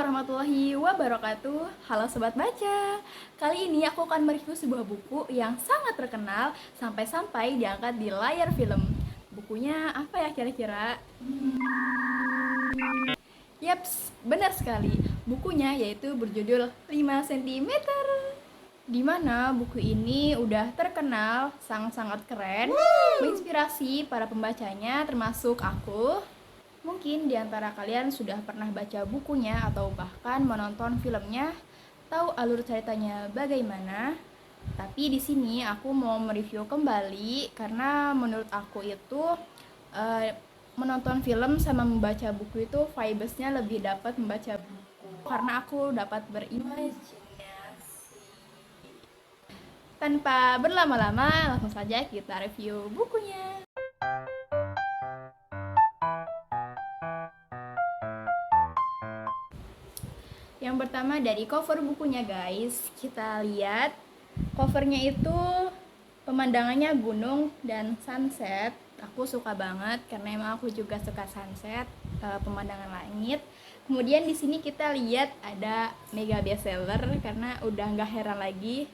warahmatullahi wabarakatuh. Halo Sobat Baca. Kali ini aku akan mereview sebuah buku yang sangat terkenal sampai-sampai diangkat di layar film. Bukunya apa ya kira-kira? Yaps, benar sekali. Bukunya yaitu berjudul 5 cm. Di mana buku ini udah terkenal, sangat-sangat keren, menginspirasi para pembacanya termasuk aku. Mungkin di antara kalian sudah pernah baca bukunya atau bahkan menonton filmnya, tahu alur ceritanya bagaimana. Tapi di sini aku mau mereview kembali karena menurut aku itu menonton film sama membaca buku itu vibes-nya lebih dapat membaca buku karena aku dapat berimajinasi. Tanpa berlama-lama, langsung saja kita review bukunya. Yang pertama dari cover bukunya guys, kita lihat covernya itu pemandangannya gunung dan sunset. Aku suka banget karena emang aku juga suka sunset, pemandangan langit. Kemudian di sini kita lihat ada mega bestseller karena udah nggak heran lagi.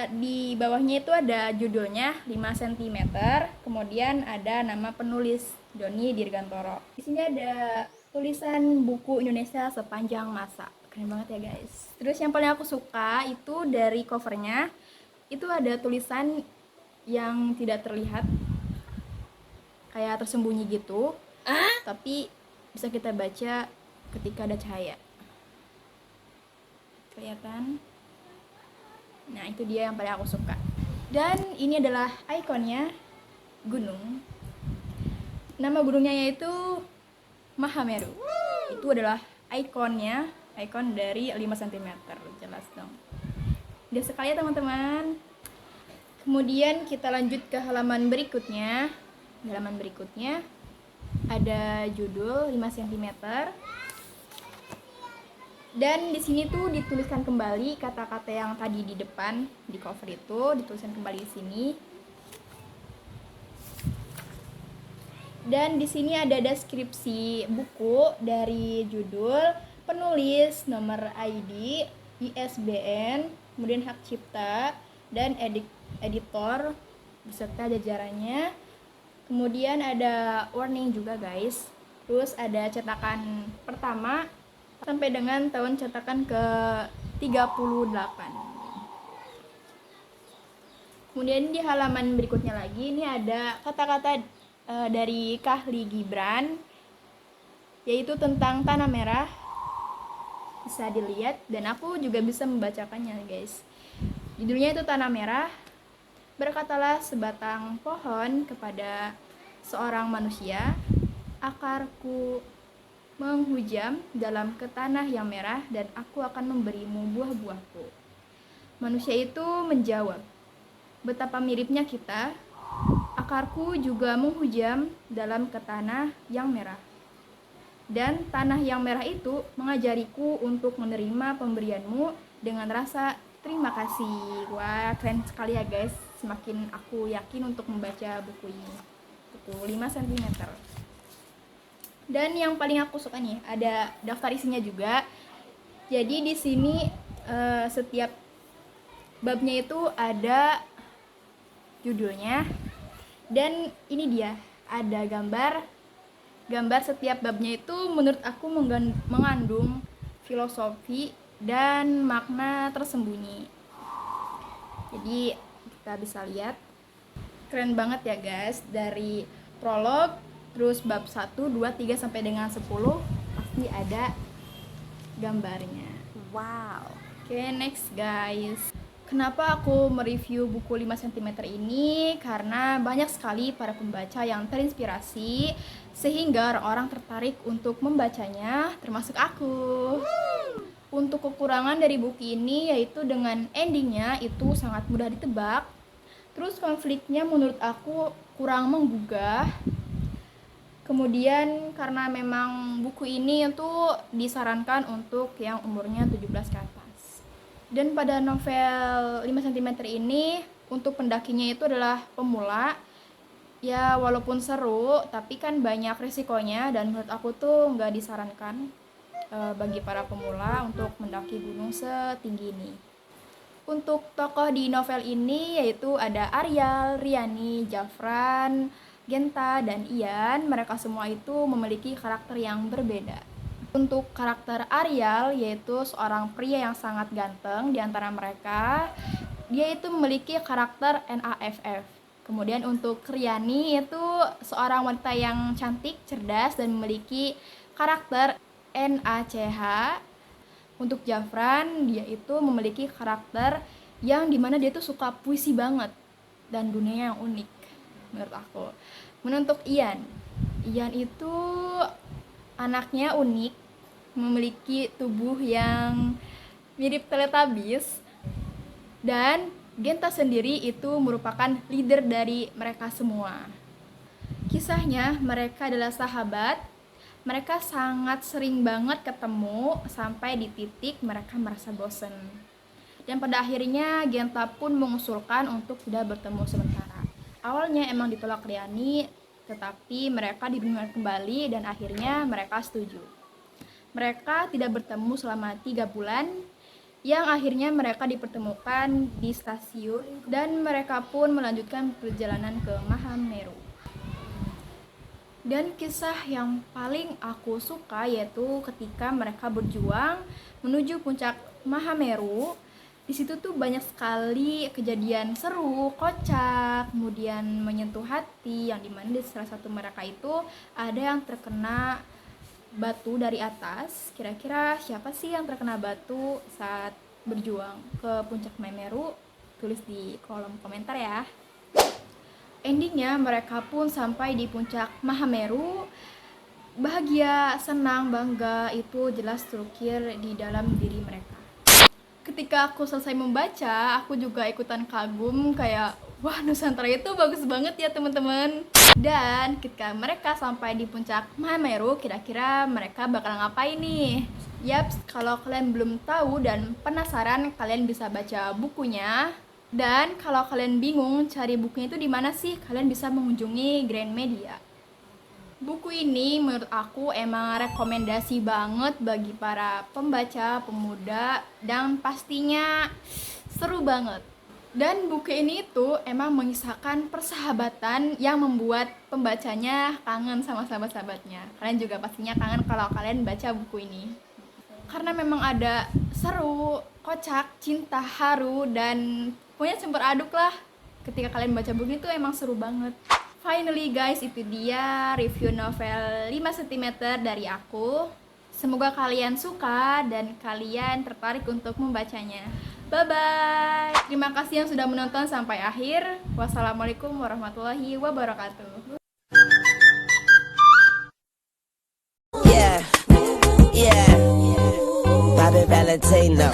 Di bawahnya itu ada judulnya 5 cm, kemudian ada nama penulis Doni Dirgantoro. Di sini ada tulisan buku Indonesia sepanjang masa. Keren banget ya guys. Terus yang paling aku suka itu dari covernya itu ada tulisan yang tidak terlihat, kayak tersembunyi gitu, tapi bisa kita baca ketika ada cahaya. Kelihatan? Nah, itu dia yang paling aku suka. Dan ini adalah ikonnya gunung. Nama gunungnya yaitu Mahameru. Itu adalah ikonnya, ikon dari 5 cm. Jelas dong. Udah sekali ya teman-teman. Kemudian kita lanjut ke halaman berikutnya. Di halaman berikutnya ada judul 5 cm. Dan di sini tuh dituliskan kembali kata-kata yang tadi di depan di cover itu dituliskan kembali di sini. Dan di sini ada deskripsi buku dari judul, penulis, nomor ID, ISBN, kemudian hak cipta dan editor beserta jajarannya. Kemudian ada warning juga guys. Terus ada cetakan pertama sampai dengan tahun cetakan ke-38. Kemudian di halaman berikutnya lagi ini ada kata-kata dari Kahli Gibran, yaitu tentang tanah merah. Bisa dilihat dan aku juga bisa membacakannya guys. Judulnya itu Tanah Merah. Berkatalah sebatang pohon kepada seorang manusia, akarku menghujam dalam ke tanah yang merah dan aku akan memberimu buah-buahku. Manusia itu menjawab, betapa miripnya kita, akarku juga menghujam dalam ke tanah yang merah. Dan tanah yang merah itu mengajariku untuk menerima pemberianmu dengan rasa terima kasih. Wah, keren sekali ya guys. Semakin aku yakin untuk membaca buku ini. Buku 5 cm. Dan yang paling aku suka nih, ada daftar isinya juga. Jadi di sini setiap babnya itu ada judulnya. Dan ini dia, ada gambar setiap babnya itu menurut aku mengandung filosofi dan makna tersembunyi. Jadi kita bisa lihat keren banget ya guys, dari prolog, terus bab 1, 2, 3 sampai dengan 10 pasti ada gambarnya. Wow. Oke, next guys. Kenapa aku mereview buku 5 cm ini? Karena banyak sekali para pembaca yang terinspirasi sehingga orang tertarik untuk membacanya, termasuk aku. Untuk kekurangan dari buku ini yaitu dengan endingnya itu sangat mudah ditebak. Terus konfliknya menurut aku kurang menggugah. Kemudian karena memang buku ini itu disarankan untuk yang umurnya 17 ke atas. Dan pada novel 5 cm ini untuk pendakinya itu adalah pemula. Ya walaupun seru, tapi kan banyak resikonya dan menurut aku tuh nggak disarankan. bagi para pemula untuk mendaki gunung setinggi ini. Untuk tokoh di novel ini yaitu ada Aryal, Riani, Jafran, Genta, dan Ian. Mereka semua itu memiliki karakter yang berbeda. Untuk karakter Aryal yaitu seorang pria yang sangat ganteng di antara mereka. Dia itu memiliki karakter NAFF. Kemudian untuk Riani itu seorang wanita yang cantik, cerdas, dan memiliki karakter NACH. Untuk Jafran, dia itu memiliki karakter yang dimana dia tuh suka puisi banget dan dunia yang unik menurut aku. Untuk Ian itu anaknya unik, memiliki tubuh yang mirip Teletubbies, dan Genta sendiri itu merupakan leader dari mereka semua. Kisahnya, mereka adalah sahabat. Mereka sangat sering banget ketemu sampai di titik mereka merasa bosen. Dan pada akhirnya Genta pun mengusulkan untuk tidak bertemu sementara. Awalnya emang ditolak Riani, tetapi mereka dihubungkan kembali dan akhirnya mereka setuju. Mereka tidak bertemu selama 3 bulan, yang akhirnya mereka dipertemukan di stasiun dan mereka pun melanjutkan perjalanan ke Mahameru. Dan kisah yang paling aku suka yaitu ketika mereka berjuang menuju puncak Mahameru. Di situ tuh banyak sekali kejadian seru, kocak, kemudian menyentuh hati, yang dimana di salah satu mereka itu ada yang terkena batu dari atas. Kira-kira siapa sih yang terkena batu saat berjuang ke puncak Mahameru? Tulis di kolom komentar ya. Endingnya mereka pun sampai di puncak Mahameru. Bahagia, senang, bangga itu jelas terukir di dalam diri mereka. Ketika aku selesai membaca, aku juga ikutan kagum kayak, wah, Nusantara itu bagus banget ya teman-teman. Dan ketika mereka sampai di puncak Mahameru, kira-kira mereka bakal ngapain nih? Yaps, kalau kalian belum tahu dan penasaran, kalian bisa baca bukunya. Dan kalau kalian bingung cari bukunya itu di mana sih, kalian bisa mengunjungi Gramedia. Buku ini menurut aku emang rekomendasi banget bagi para pembaca, pemuda, dan pastinya seru banget. Dan buku ini itu emang mengisahkan persahabatan yang membuat pembacanya kangen sama sahabat-sahabatnya. Kalian juga pastinya kangen kalau kalian baca buku ini. Karena memang ada seru, kocak, cinta, haru, dan pokoknya campur aduk lah. Ketika kalian baca buku itu emang seru banget. Finally guys, itu dia review novel 5 cm dari aku. Semoga kalian suka dan kalian tertarik untuk membacanya. Bye bye. Terima kasih yang sudah menonton sampai akhir. Wassalamualaikum warahmatullahi wabarakatuh. Yeah, Bobby Valentino.